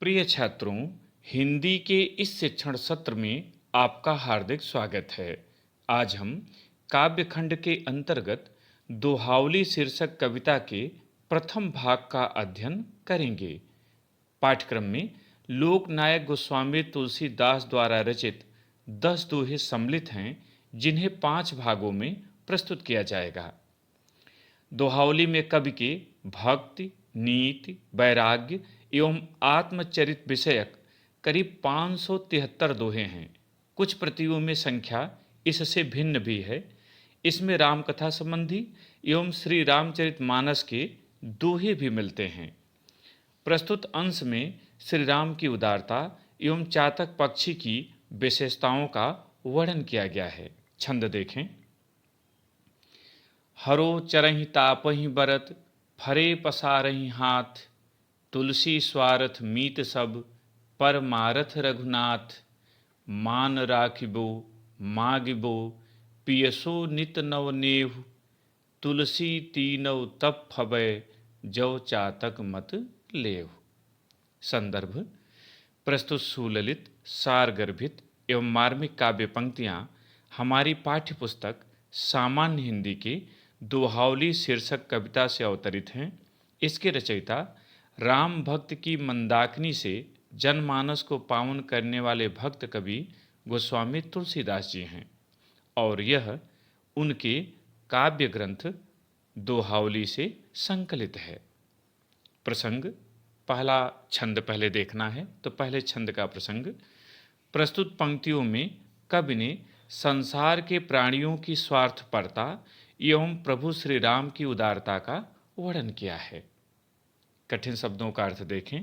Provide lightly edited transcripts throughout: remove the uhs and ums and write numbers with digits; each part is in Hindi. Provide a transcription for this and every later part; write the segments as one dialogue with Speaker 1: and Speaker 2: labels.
Speaker 1: प्रिय छात्रों, हिंदी के इस शिक्षण सत्र में आपका हार्दिक स्वागत है। आज हम काव्यखंड के अंतर्गत दोहावली शीर्षक कविता के प्रथम भाग का अध्ययन करेंगे। पाठ्यक्रम में लोकनायक गोस्वामी तुलसीदास द्वारा रचित 10 दोहे सम्मिलित हैं, जिन्हें 5 भागों में प्रस्तुत किया जाएगा। दोहावली में कवि के भक्ति, नीति, वैराग्य एवं आत्मचरित विषयक करीब 573 दोहे हैं। कुछ प्रतियों में संख्या इससे भिन्न भी है। इसमें रामकथा संबंधी एवं श्री रामचरितमानस के दोहे भी मिलते हैं। प्रस्तुत अंश में श्री राम की उदारता एवं चातक पक्षी की विशेषताओं का वर्णन किया गया है। छंद देखें। हरो चरहि तापहि बरत, फरे पसारहि हाथ, तुलसी स्वारथ मीत सब, परमारथ रघुनाथ। मान राखिबो मागिबो, पियसो नित नव नेहु, तुलसी तीनव तप फबय, जौ चातक मत लेहु। संदर्भ। प्रस्तुत सुललित, सारगर्भित एवं मार्मिक काव्य पंक्तियाँ हमारी पाठ्य पुस्तक सामान्य हिंदी के दोहावली शीर्षक कविता से अवतरित हैं। इसके रचयिता राम भक्त की मंदाकिनी से जनमानस को पावन करने वाले भक्त कवि गोस्वामी तुलसीदास जी हैं और यह उनके काव्य ग्रंथ दोहावली से संकलित है। प्रसंग। पहला छंद पहले देखना है तो पहले छंद का प्रसंग। प्रस्तुत पंक्तियों में कवि ने संसार के प्राणियों की स्वार्थपरता एवं प्रभु श्री राम की उदारता का वर्णन किया है। कठिन शब्दों का अर्थ देखें।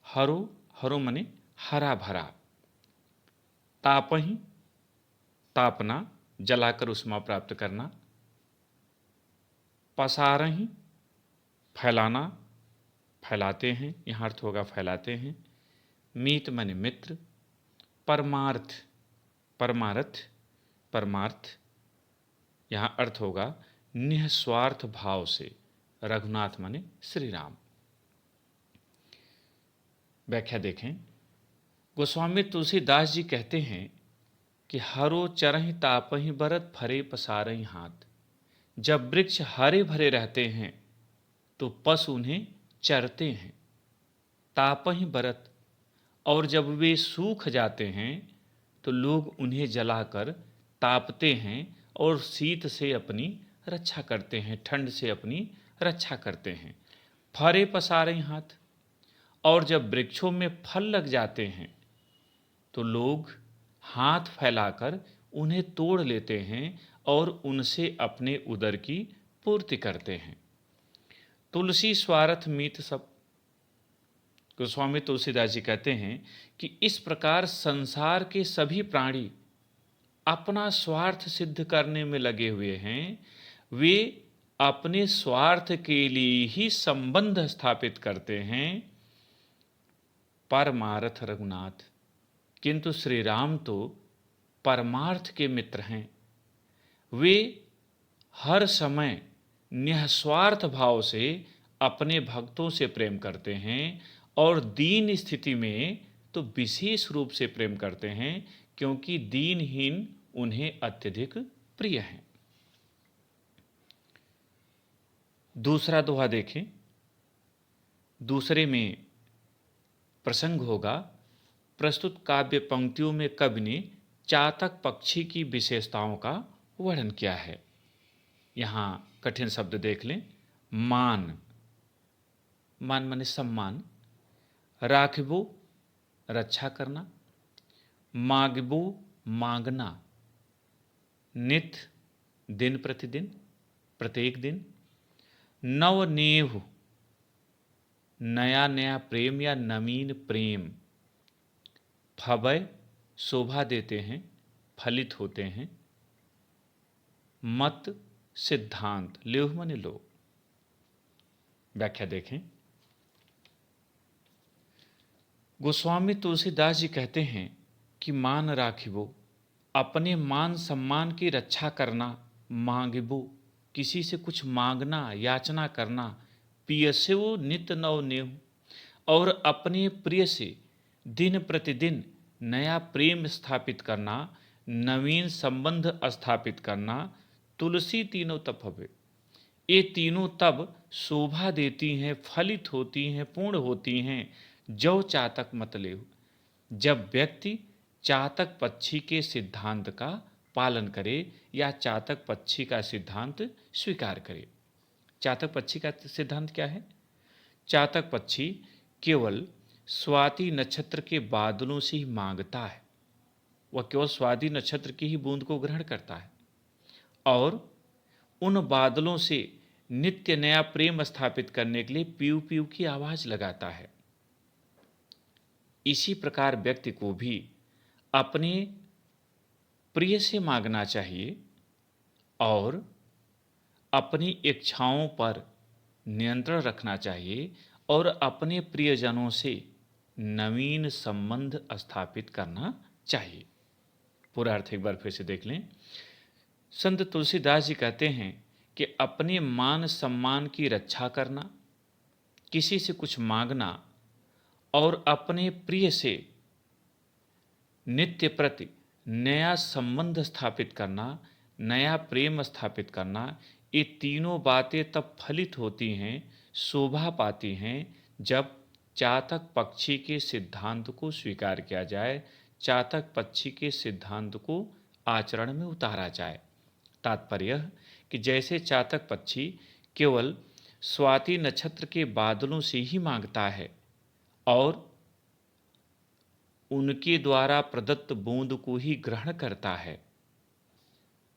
Speaker 1: हरो, हरो मने हरा भरा। तापहि, तापना, जलाकर उष्मा प्राप्त करना। पसारहि, फैलाना, फैलाते हैं, यहाँ अर्थ होगा फैलाते हैं। मीत मने मित्र। परमार्थ, परमार्थ, परमार्थ, यहाँ अर्थ होगा निस्वार्थ भाव से। रघुनाथ माने श्री राम। व्याख्या देखें। गोस्वामी तुलसीदास जी कहते हैं कि हरो चरहि तापहि बरत, फरे पसारहि हाथ। जब वृक्ष हरे भरे रहते हैं तो पशु उन्हें चरते हैं। तापहि बरत, और जब वे सूख जाते हैं तो लोग उन्हें जलाकर तापते हैं और शीत से अपनी रक्षा करते हैं, ठंड से अपनी रक्षा करते हैं। फरे पसारे हाथ, और जब वृक्षों में फल लग जाते हैं तो लोग हाथ फैलाकर उन्हें तोड़ लेते हैं और उनसे अपने उदर की पूर्ति करते हैं। तुलसी स्वार्थ मीत सब। गोस्वामी तुलसीदास जी कहते हैं कि इस प्रकार संसार के सभी प्राणी अपना स्वार्थ सिद्ध करने में लगे हुए हैं। वे अपने स्वार्थ के लिए ही संबंध स्थापित करते हैं। परमार्थ रघुनाथ, किंतु श्री राम तो परमार्थ के मित्र हैं। वे हर समय निस्वार्थ भाव से अपने भक्तों से प्रेम करते हैं और दीन स्थिति में तो विशेष रूप से प्रेम करते हैं, क्योंकि दीनहीन उन्हें अत्यधिक प्रिय हैं। दूसरा दोहा देखें। दूसरे में प्रसंग होगा। प्रस्तुत काव्य पंक्तियों में कवि ने चातक पक्षी की विशेषताओं का वर्णन किया है। यहाँ कठिन शब्द देख लें। मान, मान माने सम्मान। राखिबो, रक्षा करना। मागिबो, मांगना। नित, दिन प्रतिदिन, प्रत्येक दिन। नवनेह, नया नया प्रेम या नवीन प्रेम। फवय, शोभा देते हैं, फलित होते हैं। मत, सिद्धांत, लेह मने लो। व्याख्या देखें। गोस्वामी तुलसीदास जी कहते हैं कि मान राखिबो, अपने मान सम्मान की रक्षा करना। मांगिबो, किसी से कुछ मांगना, याचना करना। पियसेवो नित नव नेहु, और अपने प्रिय से दिन प्रतिदिन नया प्रेम स्थापित करना, नवीन संबंध स्थापित करना, तुलसी तीनों तप हवे। ये तीनों तब शोभा देती हैं, फलित होती हैं, पूर्ण होती हैं, जो चातक मत ले। जब व्यक्ति चातक पक्षी के सिद्धांत का पालन करे या चातक पक्षी का सिद्धांत स्वीकार करे। चातक पक्षी का सिद्धांत क्या है? चातक पक्षी केवल स्वाति नक्षत्र के बादलों से ही मांगता है। वह केवल स्वाति नक्षत्र की ही बूंद को ग्रहण करता है और उन बादलों से नित्य नया प्रेम स्थापित करने के लिए पीऊ पीऊ की आवाज लगाता है। इसी प्रकार व्यक्ति को भी अपने प्रिय से मांगना चाहिए और अपनी इच्छाओं पर नियंत्रण रखना चाहिए और अपने प्रियजनों से नवीन संबंध स्थापित करना चाहिए। पूरा अर्थ एक बार फिर से देख लें। संत तुलसीदास जी कहते हैं कि अपने मान सम्मान की रक्षा करना, किसी से कुछ मांगना और अपने प्रिय से नित्य प्रति नया संबंध स्थापित करना, नया प्रेम स्थापित करना, ये तीनों बातें तब फलित होती हैं, शोभा पाती हैं, जब चातक पक्षी के सिद्धांत को स्वीकार किया जाए, चातक पक्षी के सिद्धांत को आचरण में उतारा जाए। तात्पर्य यह कि जैसे चातक पक्षी केवल स्वाति नक्षत्र के बादलों से ही मांगता है और उनके द्वारा प्रदत्त बूंद को ही ग्रहण करता है,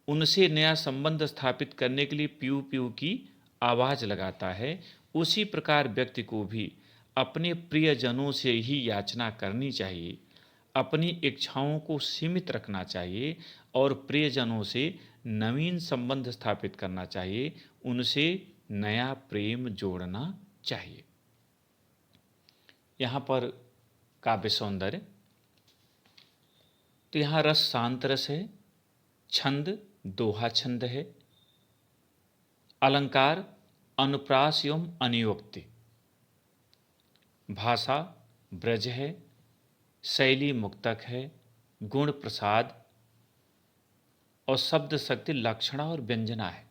Speaker 1: उनसे नया संबंध स्थापित करने के लिए पीऊ पीऊ की आवाज लगाता है, उसी प्रकार व्यक्ति को भी अपने प्रियजनों से ही याचना करनी चाहिए, अपनी इच्छाओं को सीमित रखना चाहिए और प्रियजनों से नवीन संबंध स्थापित करना चाहिए, उनसे नया प्रेम जोड़ना चाहिए। यहाँ पर काव्य सौंदर्य, तो यहाँ रस शांत रस है, छंद दोहा छंद है, अलंकार अनुप्रास एवं अनुयोक्ति, भाषा ब्रज है, शैली मुक्तक है, गुण प्रसाद और शब्द शक्ति लक्षणा और व्यंजना है।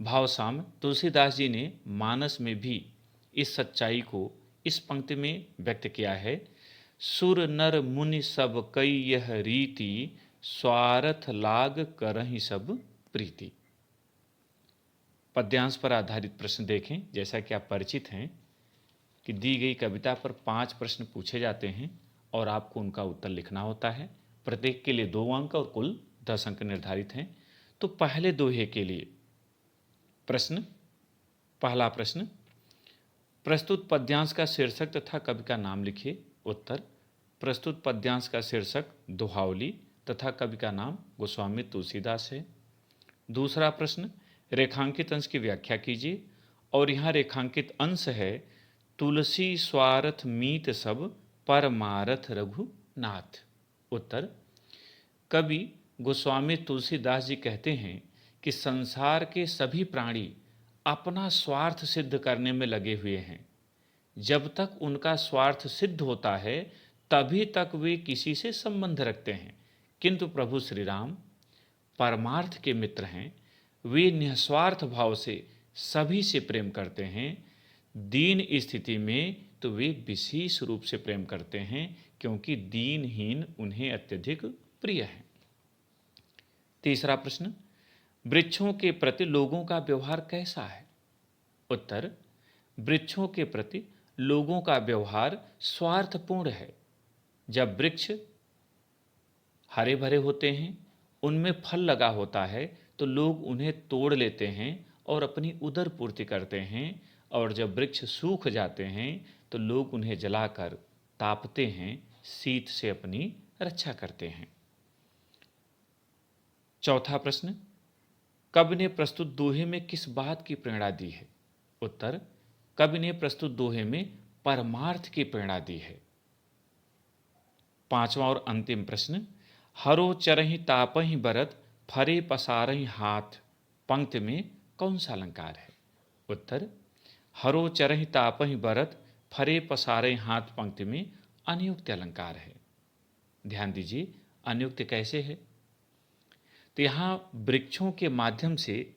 Speaker 1: भावसाम तुलसीदास जी ने मानस में भी इस सच्चाई को इस पंक्ति में व्यक्त किया है। सुर नर मुनि सब कई यह रीति, स्वार्थ लाग करहि सब प्रीति। पद्यांश पर आधारित प्रश्न देखें। जैसा कि आप परिचित हैं कि दी गई कविता पर 5 प्रश्न पूछे जाते हैं और आपको उनका उत्तर लिखना होता है। प्रत्येक के लिए 2 अंक और कुल 10 अंक निर्धारित हैं। तो पहले दोहे के लिए प्रश्न, पहला प्रश्न, प्रस्तुत पद्यांश का शीर्षक तथा कवि का नाम लिखिए। उत्तर, प्रस्तुत पद्यांश का शीर्षक दोहावली तथा कवि का नाम गोस्वामी तुलसीदास है। दूसरा प्रश्न, रेखांकित अंश की व्याख्या कीजिए और यहाँ रेखांकित अंश है तुलसी स्वार्थ मीत सब, परमारथ रघुनाथ। उत्तर, कवि गोस्वामी तुलसीदास जी कहते हैं कि संसार के सभी प्राणी अपना स्वार्थ सिद्ध करने में लगे हुए हैं। जब तक उनका स्वार्थ सिद्ध होता है तभी तक वे किसी से संबंध रखते हैं, किंतु प्रभु श्री राम परमार्थ के मित्र हैं। वे निस्वार्थ भाव से सभी से प्रेम करते हैं। दीन स्थिति में तो वे विशेष रूप से प्रेम करते हैं, क्योंकि दीनहीन उन्हें अत्यधिक प्रिय है। तीसरा प्रश्न, वृक्षों के प्रति लोगों का व्यवहार कैसा है? उत्तर, वृक्षों के प्रति लोगों का व्यवहार स्वार्थपूर्ण है। जब वृक्ष हरे भरे होते हैं, उनमें फल लगा होता है, तो लोग उन्हें तोड़ लेते हैं और अपनी उदर पूर्ति करते हैं, और जब वृक्ष सूख जाते हैं तो लोग उन्हें जलाकर तापते हैं, शीत से अपनी रक्षा करते हैं। चौथा प्रश्न, कवि ने प्रस्तुत दोहे में किस बात की प्रेरणा दी है? उत्तर, कवि ने प्रस्तुत दोहे में परमार्थ की प्रेरणा दी है। पांचवा और अंतिम प्रश्न, हरो चरहि तापहि बरत, फरे पसारहि हाथ, पंक्ति में कौन सा अलंकार है? उत्तर, हरो चरहि तापहि बरत, फरे पसारे हाथ पंक्ति में अनियुक्त अलंकार है। ध्यान दीजिए, अनियुक्त कैसे है? तो यहाँ वृक्षों के माध्यम से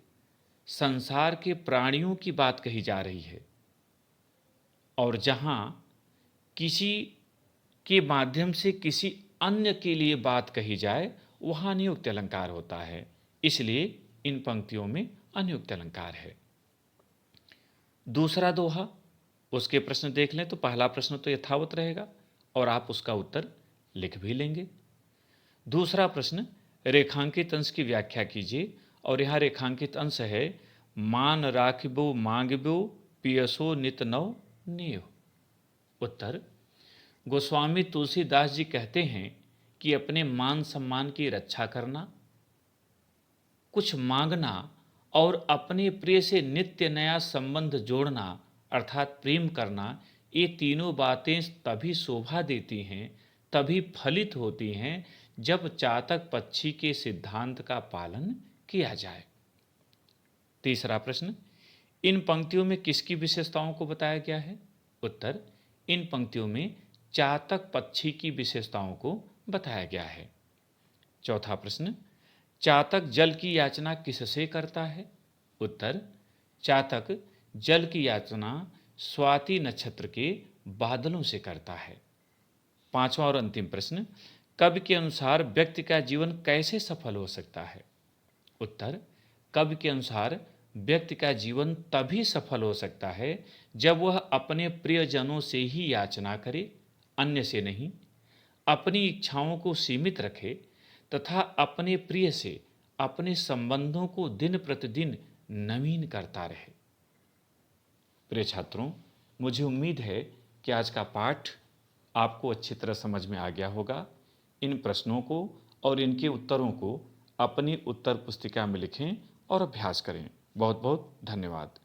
Speaker 1: संसार के प्राणियों की बात कही जा रही है, और जहाँ किसी के माध्यम से किसी अन्य के लिए बात कही जाए वहाँ नियुक्त अलंकार होता है, इसलिए इन पंक्तियों में अनियुक्त अलंकार है। दूसरा दोहा, उसके प्रश्न देख लें तो पहला प्रश्न तो यथावत रहेगा और आप उसका उत्तर लिख भी लेंगे। दूसरा प्रश्न, रेखांकित अंश की व्याख्या कीजिए, और यहाँ रेखांकित अंश है मान राखिबो मांगबो पियसो नित नव नेव। उत्तर, गोस्वामी तुलसीदास जी कहते हैं कि अपने मान सम्मान की रक्षा करना, कुछ मांगना और अपने प्रिय से नित्य नया संबंध जोड़ना अर्थात प्रेम करना, ये तीनों बातें तभी शोभा देती हैं, तभी फलित होती हैं जब चातक पक्षी के सिद्धांत का पालन किया जाए। तीसरा प्रश्न, इन पंक्तियों में किसकी विशेषताओं को बताया गया है? उत्तर, इन पंक्तियों में चातक पक्षी की विशेषताओं को बताया गया है। चौथा प्रश्न, चातक जल की याचना किससे करता है? उत्तर, चातक जल की याचना स्वाति नक्षत्र के बादलों से करता है। पांचवा और अंतिम प्रश्न, कवि के अनुसार व्यक्ति का जीवन कैसे सफल हो सकता है? उत्तर, कवि के अनुसार व्यक्ति का जीवन तभी सफल हो सकता है जब वह अपने प्रियजनों से ही याचना करे, अन्य से नहीं, अपनी इच्छाओं को सीमित रखे तथा अपने प्रिय से अपने संबंधों को दिन प्रतिदिन नवीन करता रहे। प्रिय छात्रों, मुझे उम्मीद है कि आज का पाठ आपको अच्छी तरह समझ में आ गया होगा। इन प्रश्नों को और इनके उत्तरों को अपनी उत्तर पुस्तिका में लिखें और अभ्यास करें। बहुत बहुत धन्यवाद।